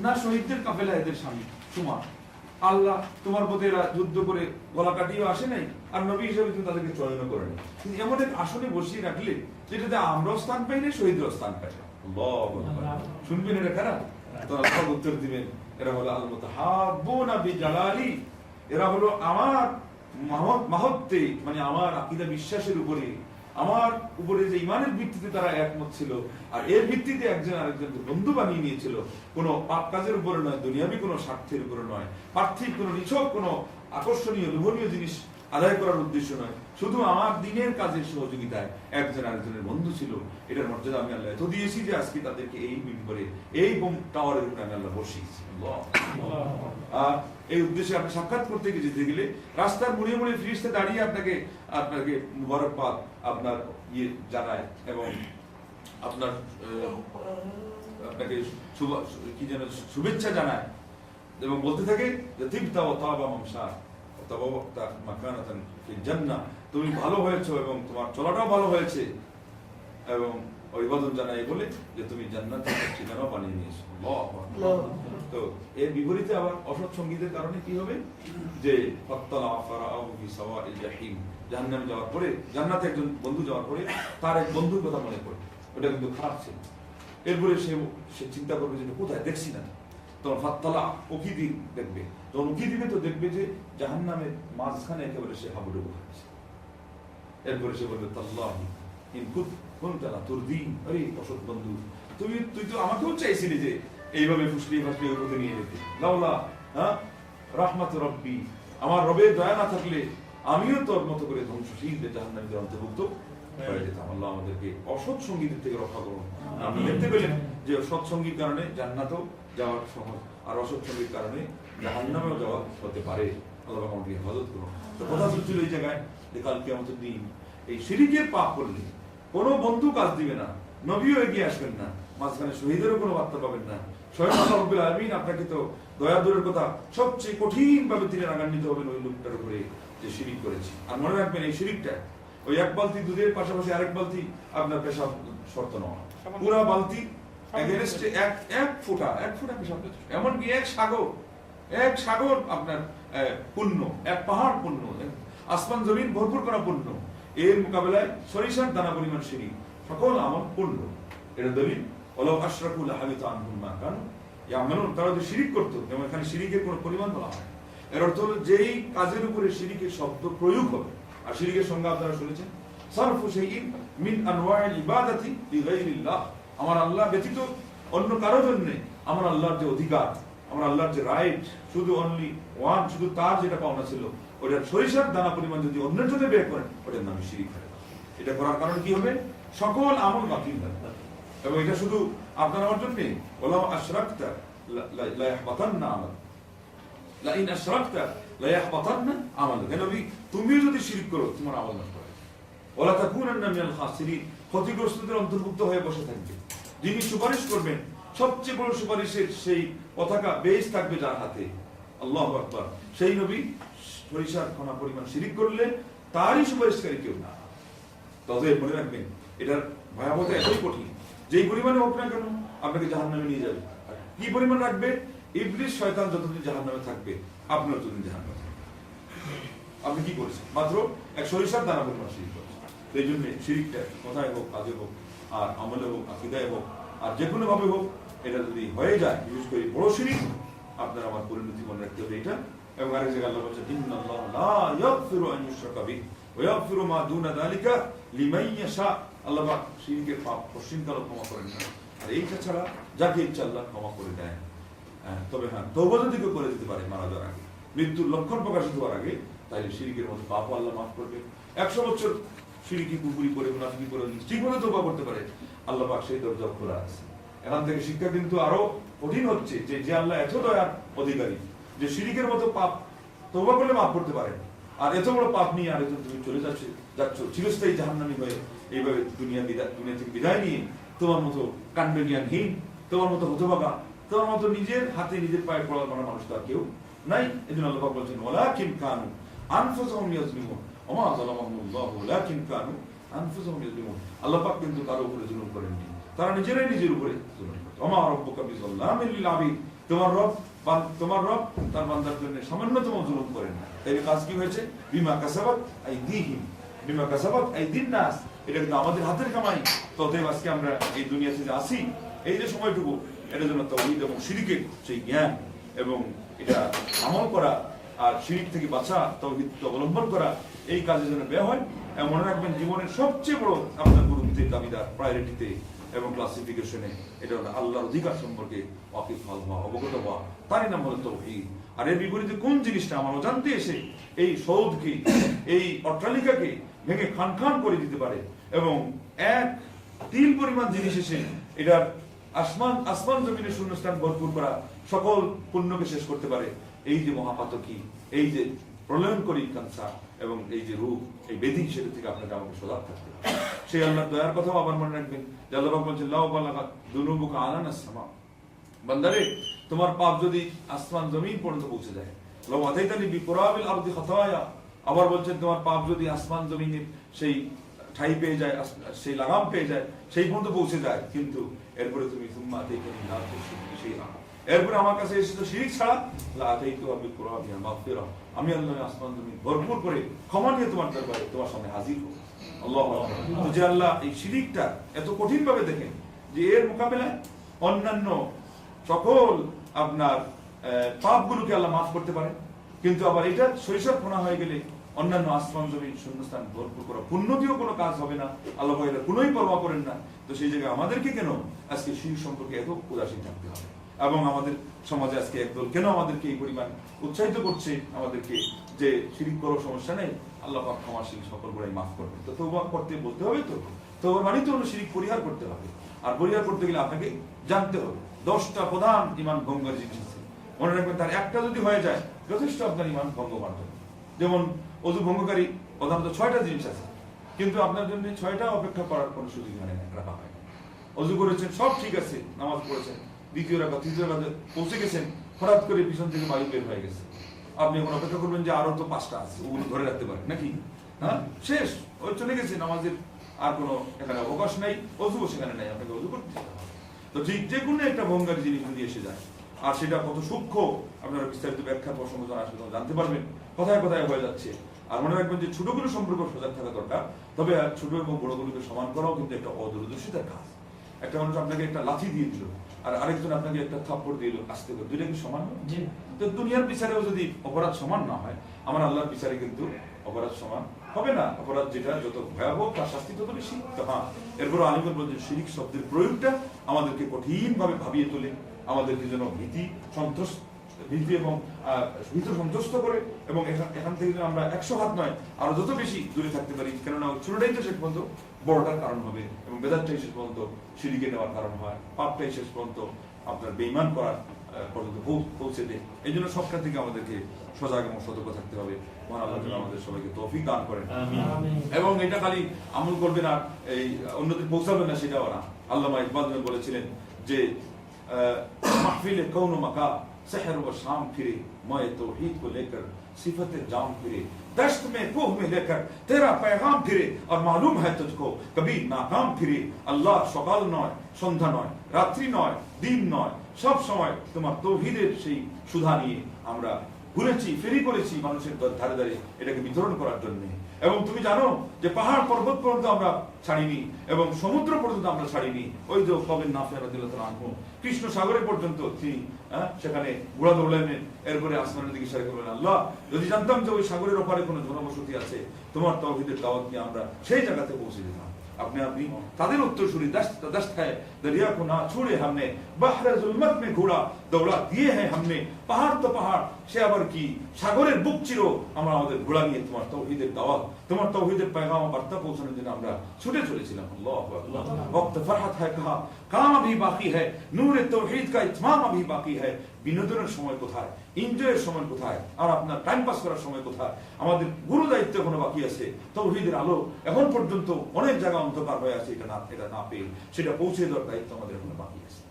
না, শহীদদের কাফেলা এদের শামিল সমান, আল্লাহ তোমার পথে এরা যুদ্ধ করে গলা কাটিয়েও আসে নাই, আর নবী হিসেবে তুমি তাদেরকে চয়ন করে নাই, কিন্তু এমন এক আসনে বসিয়ে রাখলে যেটাতে আমরাও স্থান পাই না, শহীদরাও স্থান পাই না। শুনবেন এটা কারা? তোরা সব উত্তর দিবেন, এরা হলো আল মুতাহাব্বুনা বিজালালি, এরা হলো আমার মাহাত্ম্যে, মানে আমার আকীদা বিশ্বাসের উপরে, আমার উপরে যে ইমানের ভিত্তিতে তারা একমত ছিল, আর এর ভিত্তিতে একজন আরেকজনকে বন্ধু বানিয়ে নিয়েছিল, কোনো পাপ কাজের উপরে নয়, দুনিয়াবি কোনো স্বার্থের উপরে নয়, পার্থিব কোনো নিছক কোনো আকর্ষণীয় লোভনীয় জিনিস আদায় করার উদ্দেশ্য নয়, শুধু আমার দিনের কাজের সহযোগিতায় একজন আরেকজনের বন্ধু ছিল। এটার মর্যাদা আমি আল্লাহ এত দিয়েছি যে আজকে তাদেরকে এই মিম্বরে, এই টাওয়ারের উপরে আমি আল্লাহ বসিয়েছি। আর এই উদ্দেশ্যে আপনি সাক্ষাৎ করতে যেতে গেলে রাস্তার মুড়ে মুড়ে ফিরিস্তে দাঁড়িয়ে আপনাকে মুবারকবাদ আপনার ইয়ে জানায় এবং আপনার আপনাকে কি যেন শুভেচ্ছা জানায় এবং বলতে থাকে যে তিবতা ওয়া তাবা মামশা ওয়া তাবাওয়াতা মাকানাতান ফিল জান্নাহ, তুমি ভালো হয়েছো এবং তোমার চলাটাও ভালো হয়েছে এবং অভিবাদন জানাই বলে যে তুমি জান্নাতের ঠিকানা বানিয়ে নিয়েছো। আল্লাহু আকবার। তো এর বিপরীতে আবার অসৎ সঙ্গীদের কারণে কি হবে, যে ফাত্তালা ফারাআহু ফি সাওয়াইল জাহিম, জাহান্নামে যাওয়ার পরে, জান্নাতে একজন বন্ধু যাওয়ার পরে তার এক বন্ধুর কথা মনে পড়ে, ওটা কিন্তু খারাপ ছিল। এরপরে সে চিন্তা করবে যে কোথায় দেখছি না, তখন ফাত্তালা উকি দেখবে, তখন উকি দিবে তো দেখবে যে জাহান্নামের মাঝখানে একেবারে সে হাবুডুবু খাচ্ছে। এরপরে সে বলবে তাল্লাহি ইন কুনতা লা তুরদিন, আরে অসৎ বন্ধু, তুই তো আমাকেও চাইছিলি যে এইভাবে ফুসলিয়ে ফাসলিয়ে উপরে নিয়ে যেতে, লাউলা রাহমাতু রাব্বি, আমার রবের দয়া না থাকলে আমিও তোর মতো করে ধ্বংসশীলদের জাহান্নামীদের অন্তর্ভুক্ত হয়ে যেতাম। আল্লাহ আমাদেরকে অসৎ সঙ্গীদের থেকে রক্ষা করুন। আপনি দেখতে পেলেন যে সৎ সঙ্গীর কারণে জান্নাতেও যাওয়া সহজ, আর অসৎ সঙ্গীর কারণে জাহান্নামেও যাওয়া হতে পারে। আল্লাহ আমাদেরকে হেফাজত করুন। তো কথা হচ্ছিল এই জায়গায় যে কাল কিয়ামতের দিন এই শিরকের পাপ করলে কোনো বন্ধু কাজ দিবে না, নবীও এগিয়ে আসবেন না, মাঝখানে শহীদেরও কোনো বার্তা পাবেন না। স্বয়ং আল্লাহ রাব্বুল আলামিন আপনাকে তো দয়া দূরের কথা সবচেয়ে কঠিন ভাবে তিনি রাগান্বিত হবেন ওই লোকটার উপরে যে শিরিক করেছে। আর মনে রাখবেন এই শিরিকটা ওই এক বালতি দুধের পাশাপাশি আরেক বালতি আপনার পেশাব শর্ত নয়, পুরা বালতি এগেনস্টে এক ফোঁটা পেশাব, এমনকি এক সাগর আপনার পুণ্য, এক পাহাড় পুণ্য, আসমান জমিন ভরপুর করা পুণ্য, এর মোকাবেলায় সরিষার দানা পরিমাণ শিরিক, সকল আমল পুণ্য। এটা দলিল ওয়ালাউ আশরাকু লাহাবিতা আনহুম মা কানু ইয়ামালুন, তারা যদি শিরিক করতো, যেমন এখানে শিরিকের কোনো পরিমাণ বলা হয়, এর অর্থ হলো যেই কাজের উপরে শিরিকের শব্দ প্রয়োগ হবে। আর শিরিকের সংজ্ঞা আপনারা শুনেছেন, সারফু শাইইন মিন আনওয়াইল ইবাদাতি লিগাইরিল্লাহ, আমার আল্লাহ ব্যতীত অন্য কারো জন্য আমার আল্লাহর যে অধিকার, আমার আল্লাহর যে রাইট, শুধু অনলি ওয়ান, শুধু তার যেটা পাওনা ছিল ওটা সরিষার দানা পরিমাণ যদি অন্যের জন্য ব্যয় করেন ওটার নামে শিরিক হয়। এটা করার কারণে কি হবে, সকল আমল বাতিল হবে। এবং এটা শুধু আপনার আমার জন্য, ওয়ালাউ আশরাকতা লা ইয়াহবাতান্না আমাল, লা ইন আশরাকতা লা ইয়াহবাতান্না আমালুক, হে নবী তুমিও যদি শিরক করো তোমার আমল নষ্ট হবে। ওয়ালা তাকুনান্না মিনাল খাসিরিন, ক্ষতিগ্রস্তদের অন্তর্ভুক্ত হয়ে বসে থাকবে। যিনি সুপারিশ করবেন সবচেয়ে বড় সুপারিশের সেই পতাকা বেশ থাকবে যার হাতে, আল্লাহু আকবার, সেই নবী সরিষার কণা পরিমাণ শিরিক করলে তারই সুপারিশকারী কেউ না। তবে মনে রাখবেন এটার ভয়াবহতা এতই কঠিন, যেই পরিমাণে হোক না কেন আপনাকে জাহান্নামে নিয়ে যাবে। কি পরিমাণ রাখবে, ইবলিস শয়তান যতদিন জাহান্নামে থাকবে আপনার ততদিন জাহান্নামে থাকবে। আপনি কি করেছেন, মাত্র এক সরিষার দানা পরিমাণ শিরিক করেছেন। এই জন্য শিরিকটা কথায় হোক, কাজে হোক, আর আমলে হোক, আকীদায় হোক, আর যে কোনো ভাবে হোক, এটা যদি হয়ে যায়, বিশেষ করে বড় শিরিক, আপনার আমার পরিণতি মনে রাখতে হবে এটা। এবং আরেক জায়গায় আল্লাহ বলেছেন, ইন্নাল্লাহা লা ইয়াগফিরু আন ইউশরাকা বিহি ওয়া ইয়াগফিরু মা দুনা যালিকা লিমান ইয়াশা, আল্লাহ পাক শিরকের পাপ পশ্চিমকালও ক্ষমা করেন না, আর এইটা ছাড়া যাকে ইচ্ছা আল্লাহ ক্ষমা করে দেন। তবে হ্যাঁ, তওবা যদি কেউ করে দিতে পারে মারা যাওয়ার আগে, মৃত্যুর লক্ষণ প্রকাশিত হওয়ার আগে, তাহলে শিরকের মতো পাপ আল্লাহ মাফ করবে। 100 বছর শিরকি কুফরি করে মুনাফিকি করে ঠিকমতো তওবা করতে পারে, আল্লাহ পাক সেই দরজা খোলা আছে। এখান থেকে শিক্ষা কিন্তু আরো কঠিন হচ্ছে যে আল্লাহ এত দয়ার অধিকারী যে শিরকের মতো পাপ তওবা করলে মাফ করতে পারে, আর এত বড় পাপ নিয়ে আর তুমি চলে যাচ্ছ চিরস্থায়ী জাহান্নামী হয়ে, এইভাবে দুনিয়া থেকে বিদায় নিয়ে তোমার মতো কাণ্ডজ্ঞানহীন, তোমার মতো হতভাগা, তোমার মতো নিজের হাতে নিজের পায়ে পড়ার কোনো মানুষ তো আর কেউ নাই। এজন্য আল্লাহ পাক বলছেন, ওয়ালাকিন কানু আনফুসাহুম ইয়াজলিমুন ওয়া মা যালামাহুমুল্লাহু ওয়ালাকিন কানু আনফুসাহুম ইয়াজলিমুন, আল্লাহ পাক কিন্তু কারো উপরে জুলুম করেননি, তারা নিজেরাই নিজের উপরে জুলুম করে। ওয়া মা রাব্বুকা বিযাল্লামিল লিল আবিদ, তোমার রব তার বান্দার জন্য সামান্যতম জুলুম করেন না। তাই কাজ কি হয়েছে, বিমা কাসাবাত আইদিহিম, বিমা কাসাবাত আইদিন নাস, এটা কিন্তু আমাদের হাতের কামাই। ততএব আজকে আমরা এই দুনিয়াতে যে আসি, এই যে সময়টুকু, এটার জন্য তাওহীদ এবং শিরকের সেই জ্ঞান এবং এটা আমল করা, আর শিরক থেকে বাঁচা, তাওহীদ অবলম্বন করা, এই কাজের জন্য ব্যয় হয়। এবং মনে রাখবেন জীবনের সবচেয়ে বড় আপনার গুরুত্বের দাবিদার, প্রায়োরিটিতে এবং ক্লাসিফিকেশনে, এটা হলো আল্লাহর অধিকার সম্পর্কে ওয়াকিফাল হওয়া, অবগত হওয়া, তারই নাম হলো তাওহীদ। আর এর বিপরীতে কোন জিনিসটা আমার অজান্তে এসে এই সৌধকে, এই অট্টালিকাকে ভেঙে খান খান করে দিতে পারে, এবং এক তিল পরিমাণ জিনিস এসে এটার আসমান জমিনের শূন্যস্থান ভরপুর করা, সকল পুণ্যকে শেষ করতে পারে। এই যে মহাপাতকী, এই যে প্রলয়নকরী ক্যান্সার এবং এই যে রোগ, এই ব্যাধি, সেটা থেকে আপনাকে আমাকে সজাগ থাকতে হবে। সেই আল্লাহর দয়ার কথাও আবার মনে রাখবেন, যে আল্লাহ পাক বলেছেন, লাউ বালাগাত যুনুবুকা আনানাস সামা, বান্দারে তোমার পাপ যদি আসমান জমিন পর্যন্ত পৌঁছে যায়, লাউ আতাইতানি বিকুরাবিল আরদি খাতায়া, আবার বলছেন তোমার পাপ যদি আসমান জমিনের সেই ঠাই পেয়ে যায়, সেই লাগাম পেয়ে যায়, সেই পর্যন্ত পৌঁছে যায়, কিন্তু এরপরে তুমি সুম্মা আতাইতানি লা তুশরিকু শাইআ, এরপরে আমার কাছে এসেছো শিরিক ছাড়া, লা আতাইতু বিল কুরআনি মাগফিরা, আমি আল্লাহ আসমান জমিন ভরপুর করে ক্ষমা নিয়ে তোমার দরবারে তোমার সামনে হাজির হব। আল্লাহু আকবার। তো যে আল্লাহ এই শিরিকটা এত কঠিন ভাবে দেখেন যে এর মোকাবেলায় অন্যান্য সকল আপনার পাপগুলোকে আল্লাহ মাফ করতে পারে, কিন্তু আবার এটা শৈশবপনা হয়ে গেলে অন্যান্য আসমান জমিন শূন্যস্থান ভরপুর করা পুণ্য দিয়েও কোনো কাজ হবে না, আল্লাহ এটা কোনোই পরোয়া করেন না। তো সেই জায়গায় আমাদেরকে কেন আজকে শিরিক সম্পর্কে এত উদাসীন থাকতে হবে, এবং আমাদের সমাজে আজকে একদল কেন আমাদেরকে এই পরিমাণ উৎসাহিত করছে আমাদেরকে যে শিরিক করো, সমস্যা নেই, আল্লাহ পাক ক্ষমাশীল, সকল গুনাহ মাফ করবে। তো তওবা করতে বলতে হবে, তো তওবা মানে তো হলো শিরিক পরিহার করতে হবে, আর পরিহার করতে গেলে আপনাকে জানতে হবে 10টা প্রধান ইমান ভঙ্গের জিনিস আছে। মনে রাখবেন তার একটা যদি হয়ে যায় যথেষ্ট আপনার ইমান ভঙ্গ মানতে হবে। যেমন অযু ভঙ্গকারী প্রধানত 6টা জিনিস আছে, কিন্তু আপনার জন্য 6টা অপেক্ষা করার কোনো সুযোগ রাখা হয় না। অযু করেছেন, সব ঠিক আছে, নামাজ পড়েছেন, দ্বিতীয় রাকাত তৃতীয় রাকাতে পৌঁছে গেছেন, হঠাৎ করে পিছন থেকে বায়ু বের হয়ে গেছে, আপনি এখন অপেক্ষা করবেন যে আরো তো 5টা আছে, ওগুলো ধরে রাখতে পারেন নাকি? হ্যাঁ, শেষ, ওই চলে গেছে, নামাজের আর কোনো এখানে অবকাশ নাই, অযুও সেখানে নাই, আপনাকে অযু করতে হবে। তো ঠিক যে কোনো একটা ভঙ্গার জিনিস যদি এসে যায়, আর সেটা কত সূক্ষ্ম আপনারা বিস্তারিত ব্যাখ্যা প্রসঙ্গ জানতে পারবেন, কথায় কথায় হয়ে যাচ্ছে। আর মনে রাখবেন যে ছোটগুলো সম্পর্ক সজাগ থাকা দরকার, তবে ছোট এবং বড়গুলোকে সমান করাও কিন্তু একটা অদূরদর্শিতার কাজ। একটা মানুষ আপনাকে একটা লাঠি দিয়ে দিল, আর আরেকজন আপনাকে একটা থাপ্পড় দিল আসতে করে, দুইটা কি সমান? তো দুনিয়ার বিচারেও যদি অপরাধ সমান না হয়, আমার আল্লাহর বিচারে কিন্তু অপরাধ সমান হবে না। অপরাধ যেটা যত ভয়াবহ তার শাস্তি তত বেশি। তো হ্যাঁ, এরপর আলিমের বলছেন শিরিক শব্দের প্রয়োগটা আমাদেরকে কঠিন ভাবে ভাবিয়ে তোলে, আমাদেরকে যেন ভীতি এবং ভীত সন্ত্রস্ত করে, এবং এখান থেকে যেন আমরা 100 হাত নয় আরো যত বেশি দূরে থাকতে পারি, কেননা ছোটটাই তো শেষ পর্যন্ত বড়টার কারণ হবে, এবং বেদাতটাই শেষ পর্যন্ত শিরিকে নেওয়ার কারণ হয়, পাপটাই শেষ পর্যন্ত আপনার বেঈমান করার পর্যন্ত পৌঁছে দেয়। এই জন্য সবটা থেকে আমাদেরকে সজাগ এবং সতর্ক থাকতে হবে। মহান আল্লাহ যেন আমাদের সবাইকে তৌফিক দান করেন, এবং এটা খালি আমল করবেন আর এই অন্যদের পৌঁছাবেন না সেটাও না। আল্লামা ইকবাল বলেছিলেন যে মাহফিলে কৌন মাকা सहर व शाम फिरे, मैं तौहीद को लेकर सिफत जाम फिरे, दश्त में कोह में लेकर तेरा पैगाम फिरे, और मालूम है तुझको कभी नाकाम फिरे। अल्लाह सकाल नয়, সন্ধ্যা নয়, রাত্রি নয়, দিন নয়, সব সময় তোমার তৌহিদের সেই সুধা নিয়ে আমরা ঘুরেছি, ফেরি করেছি মানুষের ধারে ধারে এটাকে বিতরণ করার জন্য। এবং তুমি জানো যে পাহাড় পর্বত পর্যন্ত আমরা ছাড়িনি, এবং সমুদ্র পর্যন্ত আমরা ছাড়িনি। ওই যে কবির নাফে রাদিয়াল্লাহু তাআলা আনহু কৃষ্ণ সাগরে পর্যন্ত তিনি সেখানে ঘোড়া দৌড়ালেন, এরপরে আসমানের দিকে ইশারা করলেন, আল্লাহ যদি জানতাম যে ওই সাগরের ওপারে কোনো জনবসতি আছে, তোমার তাওহীদের দাওয়াত নিয়ে আমরা সেই জায়গাতে পৌঁছে যেতাম। अपने अपनी तादिर उत्तरसुरी दस्त है, दरिया को ना छोड़े हमने, बहरे जुल्मत में घोड़ा दौड़ा दिए हैं हमने, पहाड़ तो पहाड़ সে আবার কি সাগরের বুক চিরো আমরা আমাদের ঘোড়া নিয়ে তোমার তাওহীদের দাওয়াত, তোমার তাওহীদের पैगाम বার্তা পৌঁছানোর জন্য আমরা ছুটে চলেছিলাম। আল্লাহু আকবার। वक्त फरहत है कहा काम अभी बाकी है, नूर तौहीद का इत्माम अभी बाकी है। বিনোদনের সময় কোথায়, এনজয়ের সময় কোথায়, আর আপনার টাইম পাস করার সময় কোথায়? আমাদের গুরু দায়িত্ব এখনো বাকি আছে। তাওহীদের আলো এখন পর্যন্ত অনেক জায়গা অন্ধকার হয়ে আছে, এটা না পেয়ে সেটা পৌঁছে দেওয়ার দায়িত্ব আমাদের এখনো বাকি আছে।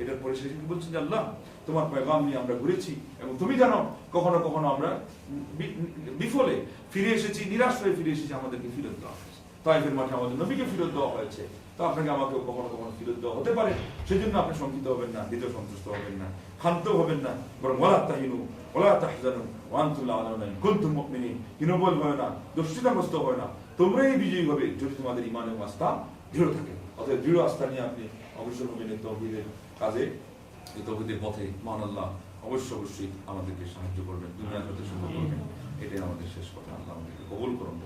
এটার পরে শেষে কি বলছেন যে আল্লাহ তোমার পয়গাম নিয়ে আমরা ঘুরেছি, এবং তুমি জানো কখনো কখনো আমরা বিফলে ফিরে এসেছি, নিরাশ হয়ে ফিরে এসেছি, আমাদেরকে ফিরত দেওয়া হয়েছে। তাইফের মাঠে আমাদের নবীকে ফিরত দেওয়া হয়েছে, তো আপনাকে আমাকেও কখনো কখনো ফিরত দেওয়া হতে পারে। সেই জন্য আপনি শঙ্কিত হবেন না, ভীত সন্তুষ্ট হবেন না, ক্ষান্ত হবেন না, বরং ওয়ালা তাহিনু ওয়ালা তাহজানু ওয়া আনতুম লা আলাউনা ইন কুনতুম মুমিনিন। হীনবল হয় না, দুশ্চিন্তাগ্রস্ত হয় না, তোমরাই বিজয়ী হবে যদি তোমাদের ঈমান এবং আস্থা দৃঢ় থাকে। অতএব দৃঢ় আস্থা নিয়ে আপনি অবশ্যই মুমিনের তাওহীদের কাজে, এই তাওহীদের পথে মহান আল্লাহ অবশ্যই আমাদেরকে সাহায্য করবেন, দুনিয়ার সাথে শুরু করবেন। এটাই আমাদের শেষ কথা। আল্লাহ আমাদেরকে কবুল করুন।